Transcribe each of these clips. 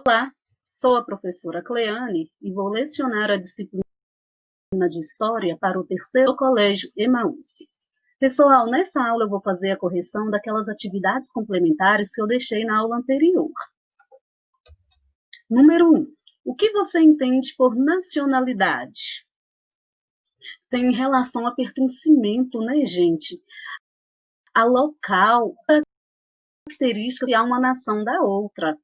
Olá, sou a professora Cleane e vou lecionar a disciplina de História para o terceiro colégio Emaús. Pessoal, nessa aula eu vou fazer a correção daquelas atividades complementares que eu deixei na aula anterior. Número 1. O que você entende por nacionalidade? Tem relação a pertencimento, né, gente? A local, características de uma nação da outra.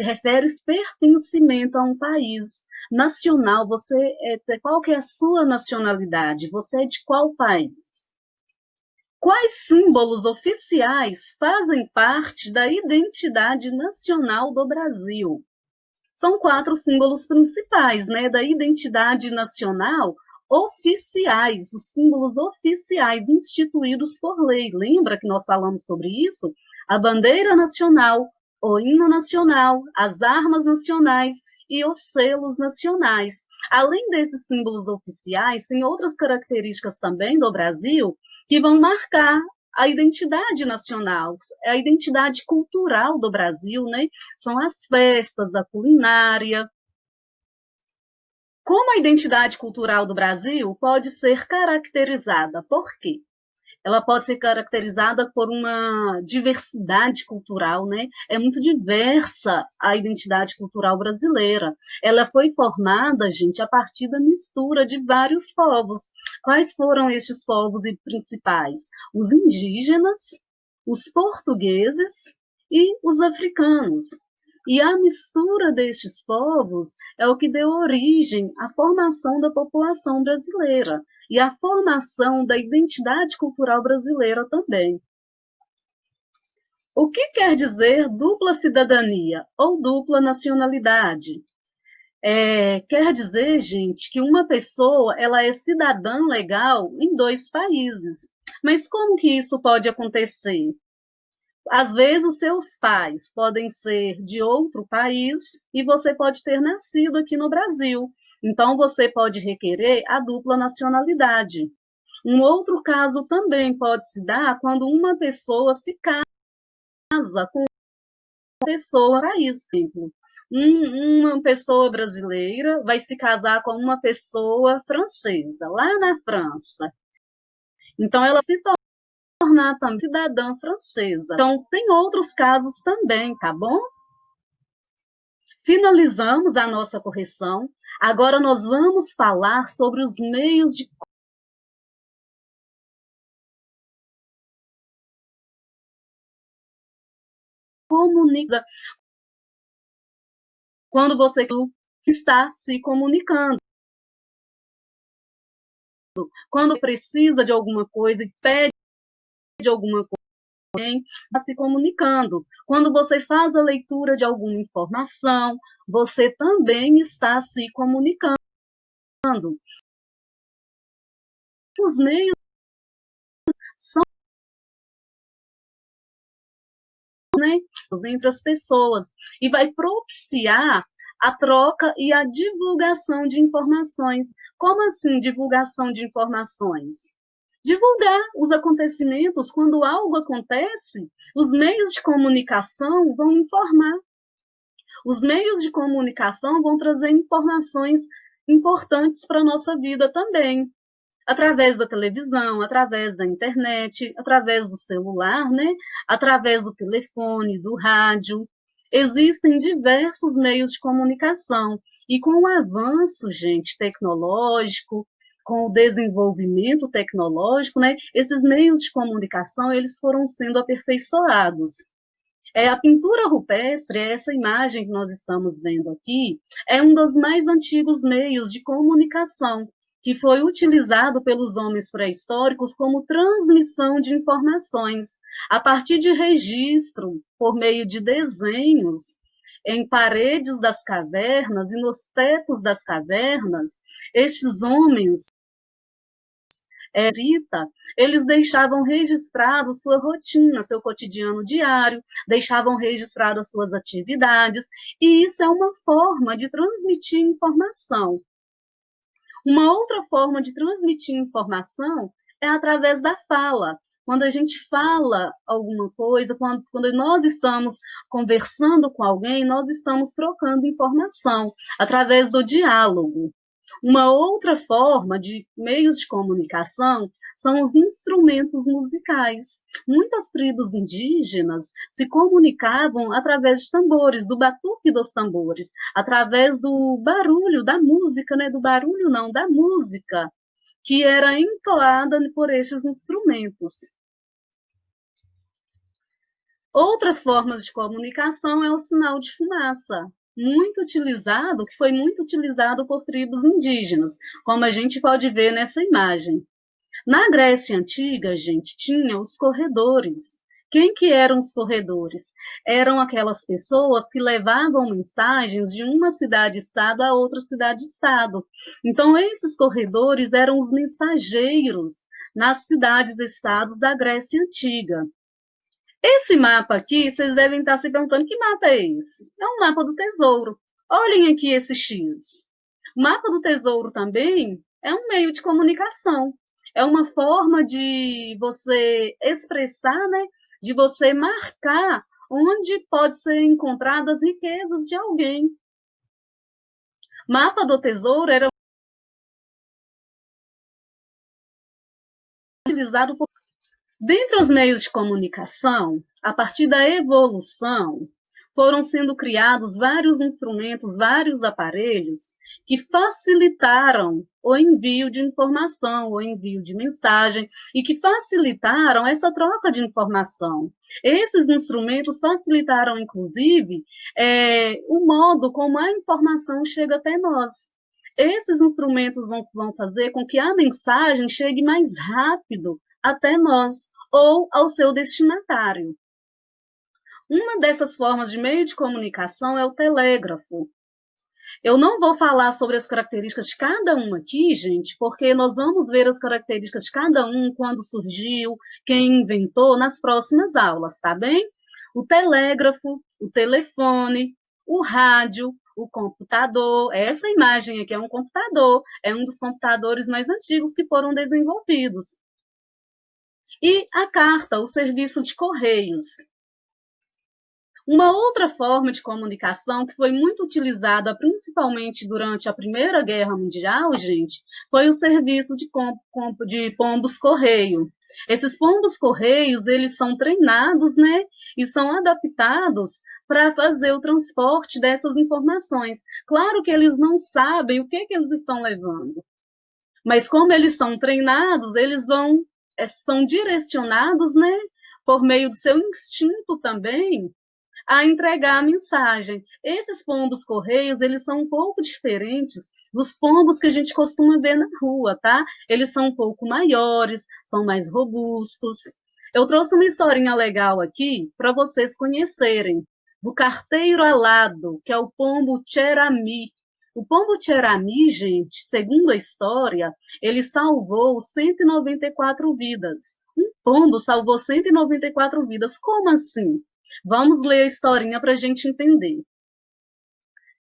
Refere-se pertencimento a um país. Nacional, qual que é a sua nacionalidade? Você é de qual país? Quais símbolos oficiais fazem parte da identidade nacional do Brasil? São 4 símbolos principais, né, da identidade nacional oficiais, os símbolos oficiais instituídos por lei. Lembra que nós falamos sobre isso? A bandeira nacional, o hino nacional, as armas nacionais e os selos nacionais. Além desses símbolos oficiais, tem outras características também do Brasil que vão marcar a identidade nacional, a identidade cultural do Brasil, né? São as festas, a culinária. Como a identidade cultural do Brasil pode ser caracterizada? Por quê? Ela pode ser caracterizada por uma diversidade cultural, né? É muito diversa a identidade cultural brasileira. Ela foi formada, gente, a partir da mistura de vários povos. Quais foram estes povos principais? Os indígenas, os portugueses e os africanos. E a mistura destes povos é o que deu origem à formação da população brasileira e à formação da identidade cultural brasileira também. O que quer dizer dupla cidadania ou dupla nacionalidade? Quer dizer, gente, que uma pessoa ela é cidadã legal em 2 países. Mas como que isso pode acontecer? Às vezes, os seus pais podem ser de outro país e você pode ter nascido aqui no Brasil. Então, você pode requerer a dupla nacionalidade. Um outro caso também pode se dar quando uma pessoa se casa com uma pessoa país. Por exemplo, uma pessoa brasileira vai se casar com uma pessoa francesa, lá na França. Então, ela se tornar também cidadã francesa. Então, tem outros casos também, tá bom? Finalizamos a nossa correção. Agora nós vamos falar sobre os meios de comunicação. Quando você está se comunicando. Quando precisa de alguma coisa e pede alguma coisa, está se comunicando. Quando você faz a leitura de alguma informação, você também está se comunicando. Os meios são, né, entre as pessoas e vai propiciar a troca e a divulgação de informações. Como assim divulgação de informações? Divulgar os acontecimentos. Quando algo acontece, os meios de comunicação vão informar. Os meios de comunicação vão trazer informações importantes para a nossa vida também. Através da televisão, através da internet, através do celular, né? Através do telefone, do rádio. Existem diversos meios de comunicação. E com o avanço, gente, tecnológico, com o desenvolvimento tecnológico, né, esses meios de comunicação eles foram sendo aperfeiçoados. A pintura rupestre, essa imagem que nós estamos vendo aqui, é um dos mais antigos meios de comunicação, que foi utilizado pelos homens pré-históricos como transmissão de informações, a partir de registro, por meio de desenhos, em paredes das cavernas e nos tetos das cavernas, estes homens eles deixavam registrado sua rotina, seu cotidiano diário, deixavam registrado as suas atividades, e isso é uma forma de transmitir informação. Uma outra forma de transmitir informação é através da fala, quando a gente fala alguma coisa, quando nós estamos conversando com alguém, nós estamos trocando informação através do diálogo. Uma outra forma de meios de comunicação são os instrumentos musicais. Muitas tribos indígenas se comunicavam através de tambores, do batuque dos tambores, através do barulho da música, né? Do barulho não, da música, que era entoada por estes instrumentos. Outras formas de comunicação é o sinal de fumaça, muito utilizado, que foi muito utilizado por tribos indígenas, como a gente pode ver nessa imagem. Na Grécia Antiga, gente, tinha os corredores. Quem que eram os corredores? Eram aquelas pessoas que levavam mensagens de uma cidade-estado a outra cidade-estado. Então, esses corredores eram os mensageiros nas cidades-estados da Grécia Antiga. Esse mapa aqui, vocês devem estar se perguntando, que mapa é esse? É um mapa do tesouro. Olhem aqui esse X. O mapa do tesouro também é um meio de comunicação. É uma forma de você expressar, né? De você marcar onde pode ser encontradas as riquezas de alguém. Mapa do tesouro era utilizado por... Dentre os meios de comunicação, a partir da evolução, foram sendo criados vários instrumentos, vários aparelhos que facilitaram o envio de informação, o envio de mensagem e que facilitaram essa troca de informação. Esses instrumentos facilitaram, inclusive, o modo como a informação chega até nós. Esses instrumentos vão fazer com que a mensagem chegue mais rápido até nós ou ao seu destinatário. Uma dessas formas de meio de comunicação é o telégrafo. Eu não vou falar sobre as características de cada um aqui, gente, porque nós vamos ver as características de cada um, quando surgiu, quem inventou, nas próximas aulas, tá bem? O telégrafo, o telefone, o rádio, o computador. Essa imagem aqui é um computador, é um dos computadores mais antigos que foram desenvolvidos. E a carta, o serviço de correios. Uma outra forma de comunicação que foi muito utilizada, principalmente durante a Primeira Guerra Mundial, gente, foi o serviço de pombos-correio. Esses pombos-correios, eles são treinados, né, e são adaptados para fazer o transporte dessas informações. Claro que eles não sabem o que eles estão levando, mas como eles são treinados, eles são direcionados, né, por meio do seu instinto também, a entregar a mensagem. Esses pombos-correios, eles são um pouco diferentes dos pombos que a gente costuma ver na rua, tá? Eles são um pouco maiores, são mais robustos. Eu trouxe uma historinha legal aqui para vocês conhecerem, do carteiro alado, que é o pombo Tcherami. O pombo Tcherami, gente, segundo a história, ele salvou 194 vidas. Um pombo salvou 194 vidas. Como assim? Vamos ler a historinha para a gente entender.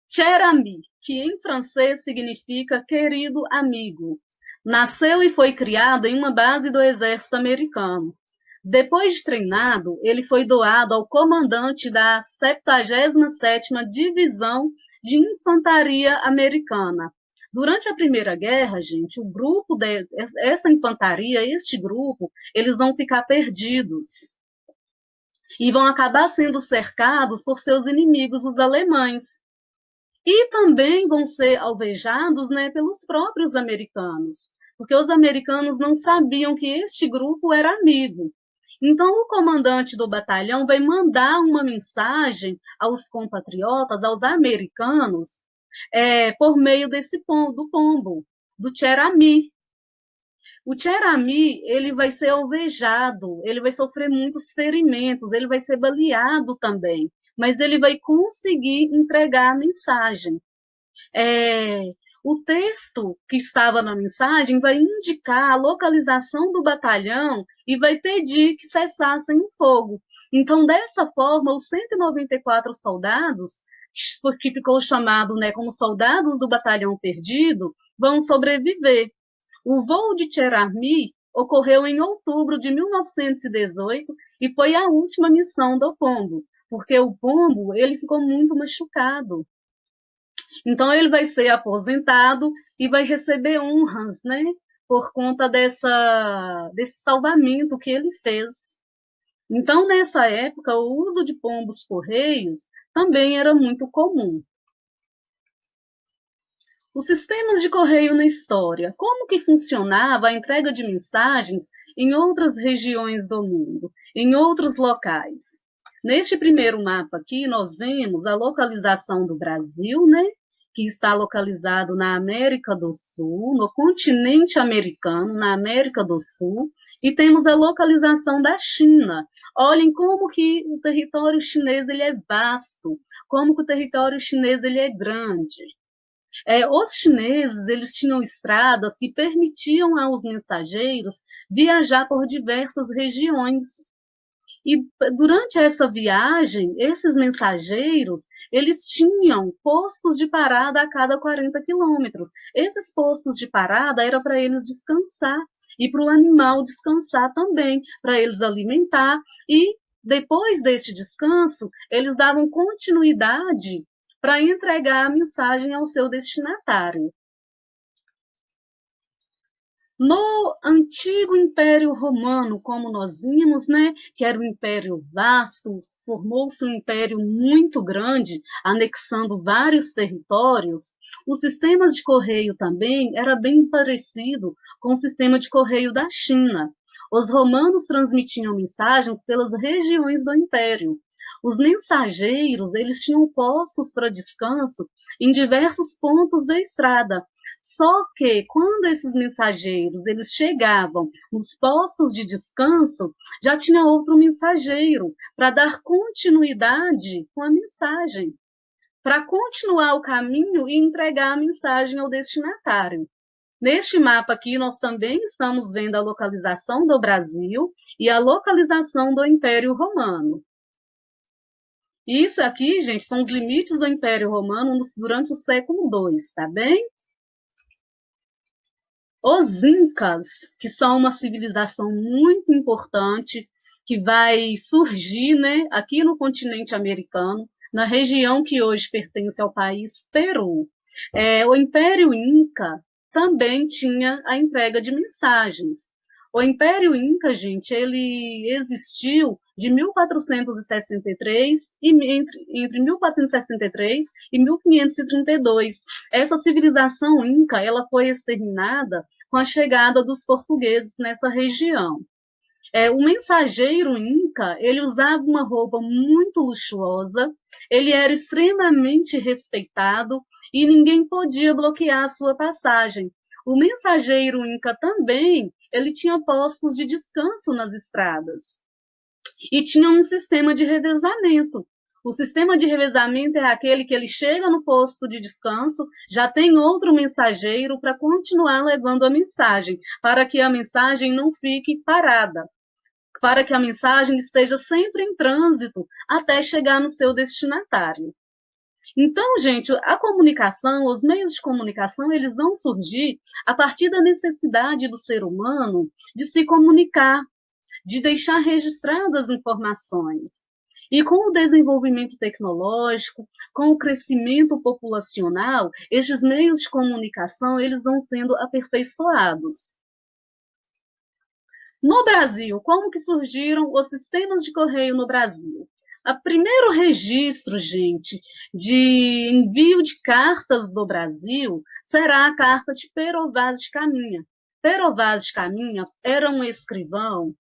Cher ami, que em francês significa querido amigo, nasceu e foi criado em uma base do exército americano. Depois de treinado, ele foi doado ao comandante da 77ª Divisão de Infantaria Americana. Durante a Primeira Guerra, gente, essa infantaria, este grupo, eles vão ficar perdidos e vão acabar sendo cercados por seus inimigos, os alemães. E também vão ser alvejados, né, pelos próprios americanos, porque os americanos não sabiam que este grupo era amigo. Então, o comandante do batalhão vai mandar uma mensagem aos compatriotas, aos americanos, por meio do pombo, do Tcherami. O Tcherami, ele vai ser alvejado, ele vai sofrer muitos ferimentos, ele vai ser baleado também, mas ele vai conseguir entregar a mensagem. O texto que estava na mensagem vai indicar a localização do batalhão e vai pedir que cessassem o fogo. Então, dessa forma, os 194 soldados, que ficou chamado, né, como soldados do batalhão perdido, vão sobreviver. O voo de Tcherami ocorreu em outubro de 1918 e foi a última missão do pombo, porque o pombo ele ficou muito machucado. Então ele vai ser aposentado e vai receber honras, né, por conta desse salvamento que ele fez. Então, nessa época, o uso de pombos-correios também era muito comum. Os sistemas de correio na história. Como que funcionava a entrega de mensagens em outras regiões do mundo, em outros locais? Neste primeiro mapa aqui, nós vemos a localização do Brasil, né? Que está localizado na América do Sul, no continente americano, na América do Sul, e temos a localização da China. Olhem como que o território chinês ele é vasto, como que o território chinês ele é grande. Os chineses eles tinham estradas que permitiam aos mensageiros viajar por diversas regiões. E durante essa viagem, esses mensageiros, eles tinham postos de parada a cada 40 quilômetros. Esses postos de parada era para eles descansar e para o animal descansar também, para eles alimentar. E depois deste descanso, eles davam continuidade para entregar a mensagem ao seu destinatário. No antigo Império Romano, como nós vimos, né, que era um império vasto, formou-se um império muito grande, anexando vários territórios, os sistemas de correio também era bem parecido com o sistema de correio da China. Os romanos transmitiam mensagens pelas regiões do império. Os mensageiros, eles tinham postos para descanso em diversos pontos da estrada. Só que quando esses mensageiros eles chegavam nos postos de descanso, já tinha outro mensageiro para dar continuidade com a mensagem, para continuar o caminho e entregar a mensagem ao destinatário. Neste mapa aqui, nós também estamos vendo a localização do Brasil e a localização do Império Romano. Isso aqui, gente, são os limites do Império Romano durante o século II, tá bem? Os Incas, que são uma civilização muito importante, que vai surgir, né, aqui no continente americano, na região que hoje pertence ao país Peru. O Império Inca também tinha a entrega de mensagens. O Império Inca, gente, ele existiu de 1463 entre 1463 e 1532. Essa civilização inca, ela foi exterminada com a chegada dos portugueses nessa região. O mensageiro inca, ele usava uma roupa muito luxuosa, ele era extremamente respeitado e ninguém podia bloquear a sua passagem. O mensageiro inca também, ele tinha postos de descanso nas estradas e tinha um sistema de revezamento. O sistema de revezamento é aquele que ele chega no posto de descanso, já tem outro mensageiro para continuar levando a mensagem, para que a mensagem não fique parada, para que a mensagem esteja sempre em trânsito até chegar no seu destinatário. Então, gente, a comunicação, os meios de comunicação, eles vão surgir a partir da necessidade do ser humano de se comunicar, de deixar registradas informações. E com o desenvolvimento tecnológico, com o crescimento populacional, estes meios de comunicação eles vão sendo aperfeiçoados. No Brasil, como que surgiram os sistemas de correio no Brasil? O primeiro registro, gente, de envio de cartas do Brasil será a carta de Pero Vaz de Caminha. Pero Vaz de Caminha era um escrivão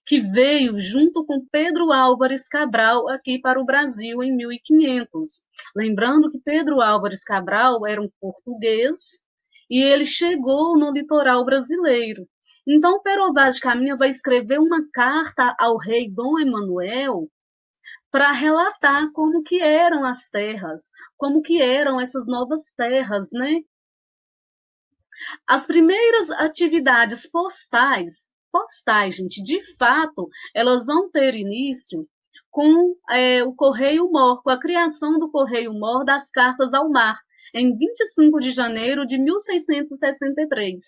que veio junto com Pedro Álvares Cabral aqui para o Brasil em 1500. Lembrando que Pedro Álvares Cabral era um português e ele chegou no litoral brasileiro. Então, Pero Vaz de Caminha vai escrever uma carta ao rei Dom Emanuel para relatar como que eram as terras, como que eram essas novas terras, né? As primeiras atividades postais, gente, de fato, elas vão ter início com o Correio Mor, com a criação do Correio Mor das cartas ao mar. em 25 de janeiro de 1663.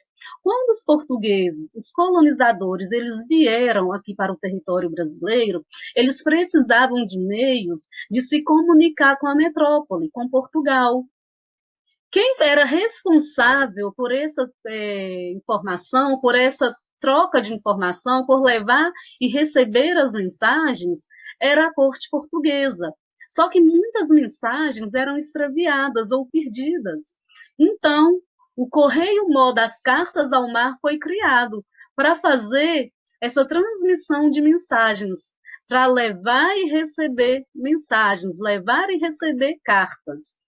Quando os portugueses, os colonizadores, eles vieram aqui para o território brasileiro, eles precisavam de meios de se comunicar com a metrópole, com Portugal. Quem era responsável por essa informação, por essa troca de informação, por levar e receber as mensagens, era a corte portuguesa. Só que muitas mensagens eram extraviadas ou perdidas. Então, o correio-mó das cartas ao mar foi criado para fazer essa transmissão de mensagens, para levar e receber mensagens, levar e receber cartas.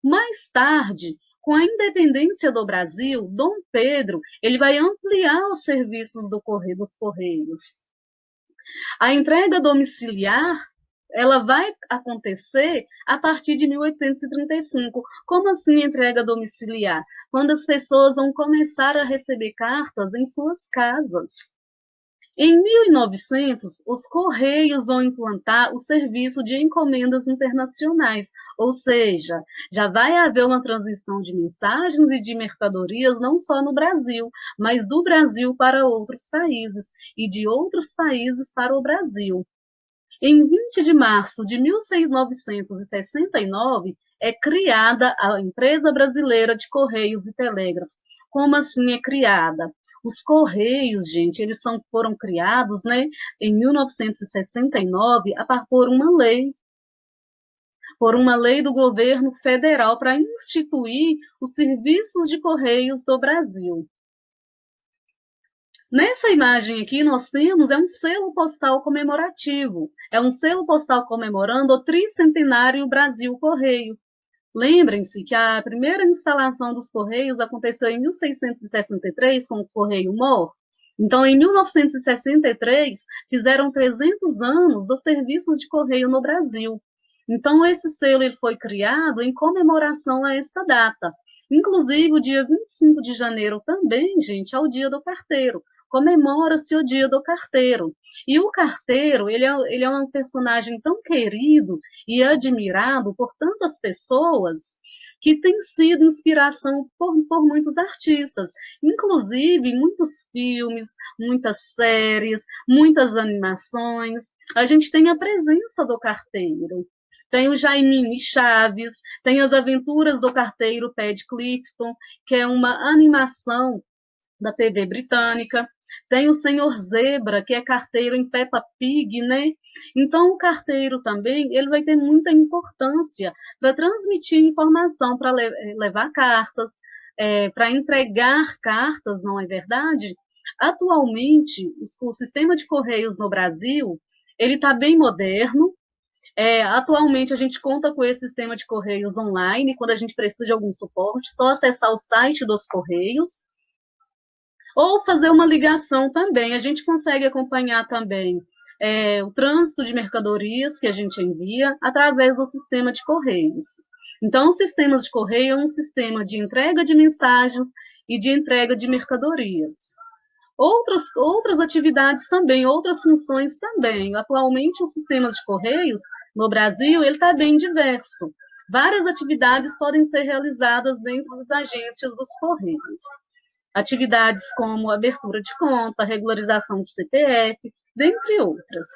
Mais tarde, com a independência do Brasil, Dom Pedro ele vai ampliar os serviços dos Correios. A entrega domiciliar ela vai acontecer a partir de 1835. Como assim entrega domiciliar? Quando as pessoas vão começar a receber cartas em suas casas. Em 1900, os Correios vão implantar o serviço de encomendas internacionais, ou seja, já vai haver uma transmissão de mensagens e de mercadorias não só no Brasil, mas do Brasil para outros países e de outros países para o Brasil. Em 20 de março de 1969, é criada a Empresa Brasileira de Correios e Telégrafos. Como assim é criada? Os Correios, gente, eles foram criados, né, em 1969 por uma lei do governo federal para instituir os serviços de Correios do Brasil. Nessa imagem aqui, nós temos um selo postal comemorativo. É um selo postal comemorando o tricentenário Brasil Correio. Lembrem-se que a primeira instalação dos Correios aconteceu em 1663 com o Correio Mor. Então, em 1963, fizeram 300 anos dos serviços de Correio no Brasil. Então, esse selo ele foi criado em comemoração a esta data. Inclusive, o dia 25 de janeiro também, gente, é o dia do carteiro. Comemora-se o dia do carteiro. E o carteiro, ele é um personagem tão querido e admirado por tantas pessoas que tem sido inspiração por muitos artistas. Inclusive, muitos filmes, muitas séries, muitas animações. A gente tem a presença do carteiro. Tem o Jaimini Chaves, tem as Aventuras do Carteiro Pad Clifton, que é uma animação da TV britânica. Tem o Senhor Zebra, que é carteiro em Peppa Pig, né? Então, o carteiro também ele vai ter muita importância para transmitir informação, para levar cartas, para entregar cartas, não é verdade? Atualmente, o sistema de correios no Brasil ele está bem moderno. Atualmente, a gente conta com esse sistema de correios online, quando a gente precisa de algum suporte, só acessar o site dos Correios, ou fazer uma ligação também. A gente consegue acompanhar também o trânsito de mercadorias que a gente envia através do sistema de correios. Então, o sistema de correio é um sistema de entrega de mensagens e de entrega de mercadorias. Outras atividades também, outras funções também. Atualmente, os sistemas de correios no Brasil ele está bem diverso. Várias atividades podem ser realizadas dentro das agências dos correios. Atividades como abertura de conta, regularização de CPF, dentre outras.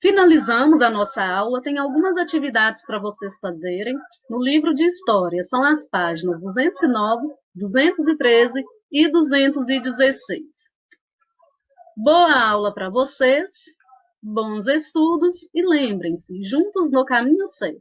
Finalizamos a nossa aula, tem algumas atividades para vocês fazerem no livro de História, são as páginas 209, 213 e 216. Boa aula para vocês, bons estudos e lembrem-se, juntos no caminho certo.